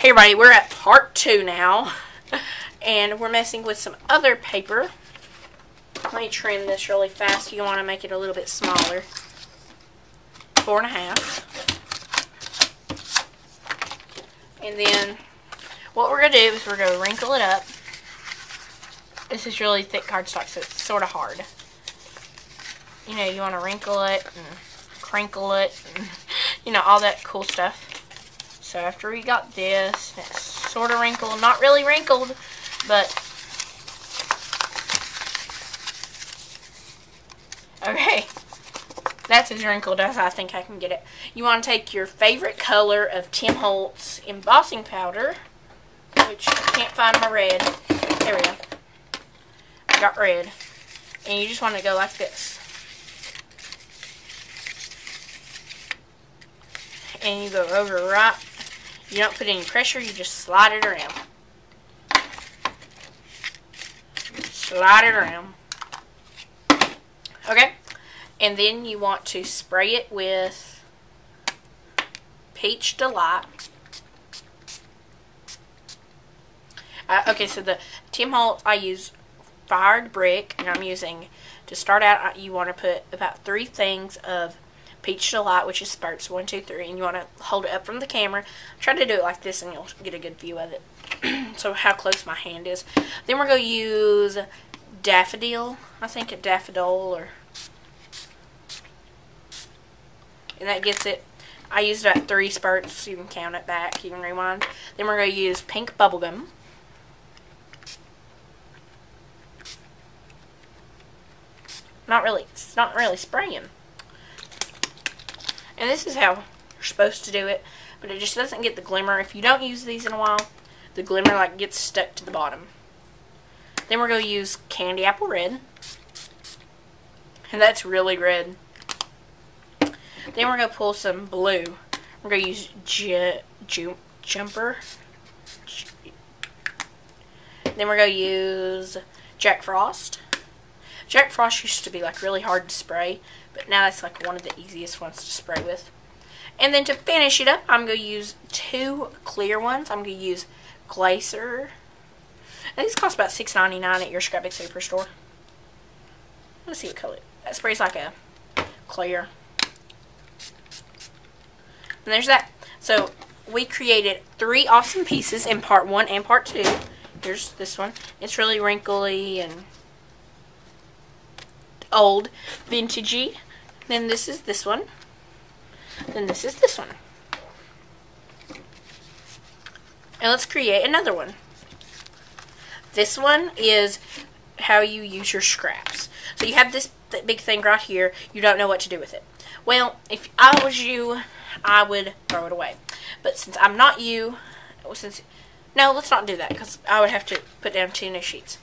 Hey everybody, we're at part 2 now, and we're messing with some other paper. Let me trim this really fast. You want to make it a little bit smaller. 4.5. And then what we're going to do is we're going to wrinkle it up. This is really thick cardstock, so it's sort of hard. You know, you want to wrinkle it and crinkle it and, you know, all that cool stuff. So after we got this, it's sort of wrinkled, not really wrinkled, but okay, that's as wrinkled as I think I can get it. You want to take your favorite color of Tim Holtz embossing powder, which I can't find my red. There we go. I got red, and you just want to go like this. And you go over right. You don't put any pressure, you just slide it around. Slide it around. Okay? And then you want to spray it with Peach Delight. Okay, so the Tim Holtz, I use fired brick, and I'm using, to start out, you want to put about 3 things of Peach Delight, which is spurts, 1, 2, 3, and you want to hold it up from the camera. Try to do it like this and you'll get a good view of it. So how close my hand is. Then we're going to use daffodil, I think a daffodil, and that gets it. I used about 3 spurts, you can count it back, you can rewind. Then we're going to use pink bubblegum. It's not really spraying. And this is how you're supposed to do it, but it just doesn't get the glimmer. If you don't use these in a while, the glimmer like gets stuck to the bottom. Then we're going to use candy apple red, and that's really red. Then we're going to pull some blue. We're going to use jumper. Then we're going to use Jack Frost. Jack Frost used to be like really hard to spray, but now that's like one of the easiest ones to spray with. And then to finish it up, I'm going to use 2 clear ones. I'm going to use Glacier. And these cost about $6.99 at your Scrapbook Superstore. Let's see what color. That sprays like a clear. And there's that. So we created 3 awesome pieces in part 1 and part 2. Here's this one. It's really wrinkly and old, vintagey. Then this is this one. Then this is this one. And let's create another one. This one is how you use your scraps. So you have this big thing right here. You don't know what to do with it. Well, if I was you, I would throw it away. But since I'm not you, no, let's not do that because I would have to put down 2 new sheets.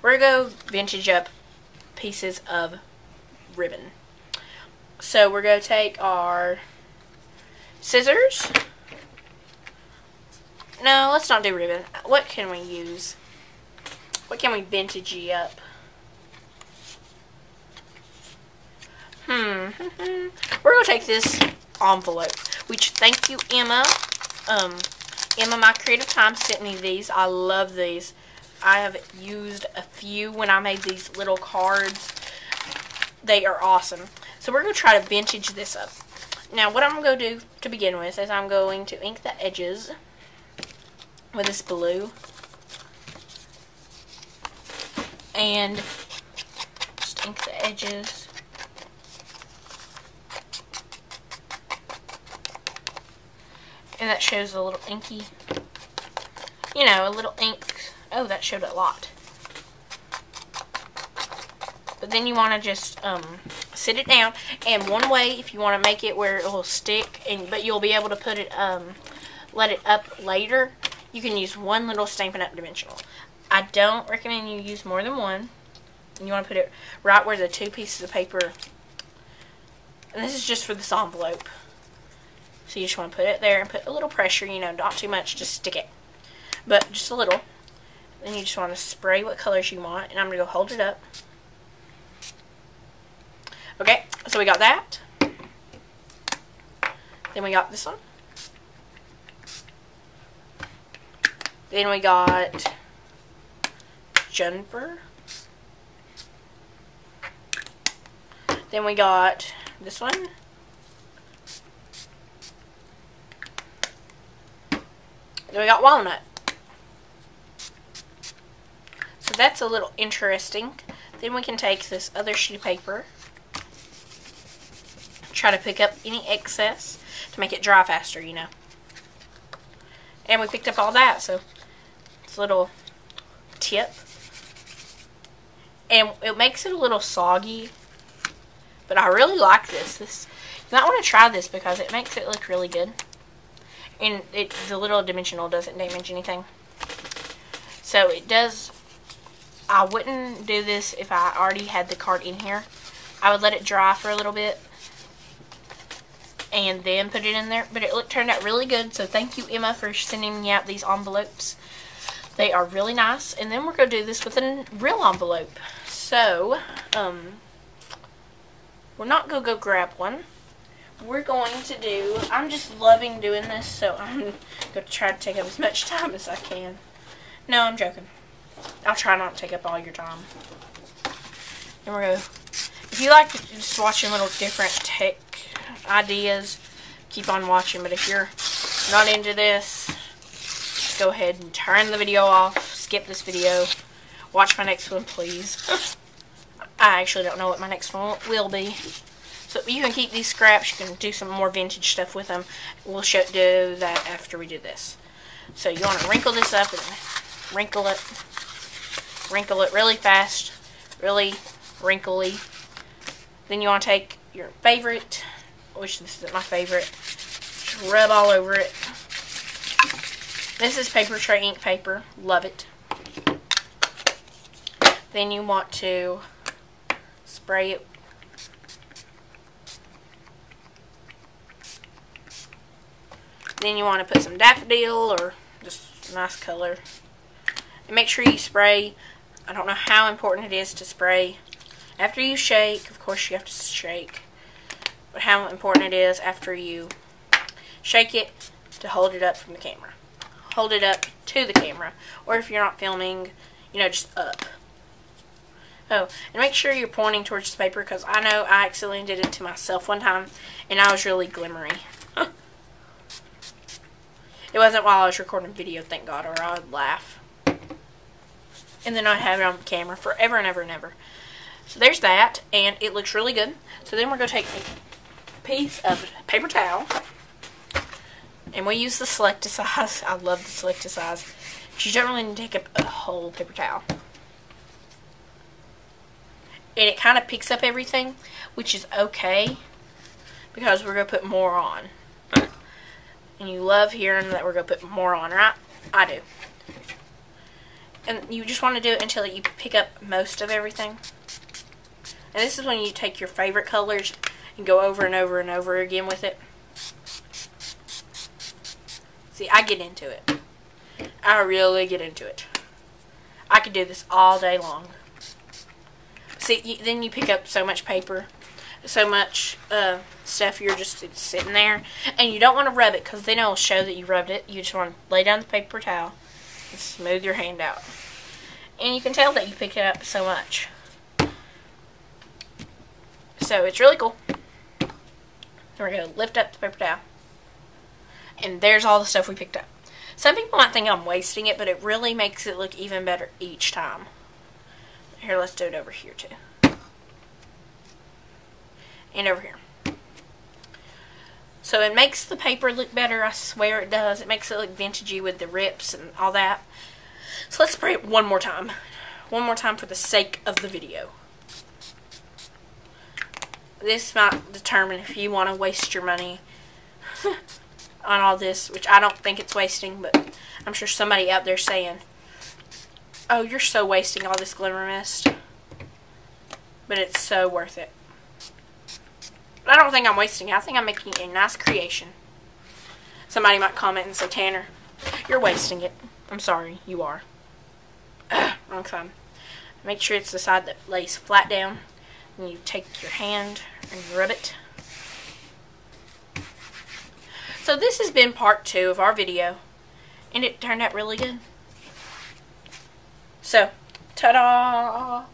We're going to go vintage up pieces of ribbon. So we're going to take our scissors. No, let's not do ribbon. What can we use? What can we vintagey up? We're going to take this envelope, which thank you, Emma. Emma, My Creative Time, sent me these. I love these. I have used a few when I made these little cards. They are awesome. So we're going to try to vintage this up. Now what I'm going to do to begin with is I'm going to ink the edges with this blue. And just ink the edges. And that shows a little inky, you know, a little ink. Oh, that showed a lot. But then you want to just sit it down. And one way, if you want to make it where it will stick, but you'll be able to put it, let it up later, you can use one little Stampin' Up! Dimensional. I don't recommend you use more than one. And you want to put it right where the 2 pieces of paper. And this is just for this envelope. So you just want to put it there and put a little pressure, you know, not too much, just stick it. But just a little. Then you just want to spray what colors you want. And I'm going to go hold it up. Okay, so we got that. Then we got this one. Then we got Jennifer. Then we got this one. Then we got Walnut. So that's a little interesting. Then we can take this other sheet of paper, try to pick up any excess to make it dry faster, you know. And we picked up all that, so it's a little tip. And it makes it a little soggy, but I really like this. You might want to try this because it makes it look really good. And the little dimensional doesn't damage anything. So it does. I wouldn't do this if I already had the card in here. I would let it dry for a little bit and then put it in there. But it turned out really good. So thank you, Emma, for sending me out these envelopes. They are really nice. And then we're going to do this with a real envelope. So, we're not going to go grab one. We're going to do, I'm just loving doing this, so I'm going to try to take up as much time as I can. No, I'm joking. I'll try not to take up all your time. And we're going to, if you like just watching little different tech ideas, keep on watching. But if you're not into this, just go ahead and turn the video off. Skip this video. Watch my next one, please. I actually don't know what my next one will be. So you can keep these scraps. You can do some more vintage stuff with them. We'll do that after we do this. So you want to wrinkle this up and wrinkle it. Wrinkle it really fast. Really wrinkly. Then you want to take your favorite, which this isn't my favorite. Just rub all over it. This is paper tray ink paper. Love it. Then you want to spray it. Then you want to put some daffodil or just a nice color. And make sure you spray. I don't know how important it is to spray after you shake. Of course you have to shake. But how important it is after you shake it to hold it up from the camera. Hold it up to the camera. Or if you're not filming, you know, just up. Oh, and make sure you're pointing towards the paper because I know I accidentally did it to myself one time and I was really glimmery. It wasn't while I was recording video, thank God, or I would laugh. And then I'd have it on camera forever and ever and ever. So there's that, and it looks really good. So then we're going to take a piece of paper towel, and we use the Selecticize. I love the Selecticize. You don't really need to take up a whole paper towel. And it kind of picks up everything, which is okay, because we're going to put more on. And you love hearing that we're going to put more on, right? I do. And you just want to do it until you pick up most of everything. And this is when you take your favorite colors and go over and over and over again with it. See, I get into it. I really get into it. I could do this all day long. See, then you pick up so much paper, so much stuff, you're just sitting there. And you don't want to rub it because then it'll show that you rubbed it. You just want to lay down the paper towel and smooth your hand out. And you can tell that you pick it up so much. So it's really cool. We're going to lift up the paper towel. And there's all the stuff we picked up. Some people might think I'm wasting it, but it really makes it look even better each time. Here, let's do it over here too. And over here. So it makes the paper look better, I swear it does. It makes it look vintagey with the rips and all that. So let's spray it one more time. One more time for the sake of the video. This might determine if you want to waste your money on all this, which I don't think it's wasting, but I'm sure somebody out there saying, oh, you're so wasting all this glimmer mist. But it's so worth it. But I don't think I'm wasting it. I think I'm making a nice creation. Somebody might comment and say, Tanner, you're wasting it. I'm sorry, you are. Wrong side. Make sure it's the side that lays flat down. And you take your hand and rub it. So this has been part 2 of our video. And it turned out really good. So, ta-da!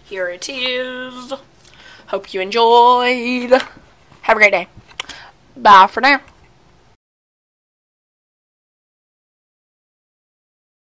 Here it is. Hope you enjoyed. Have a great day. Bye for now.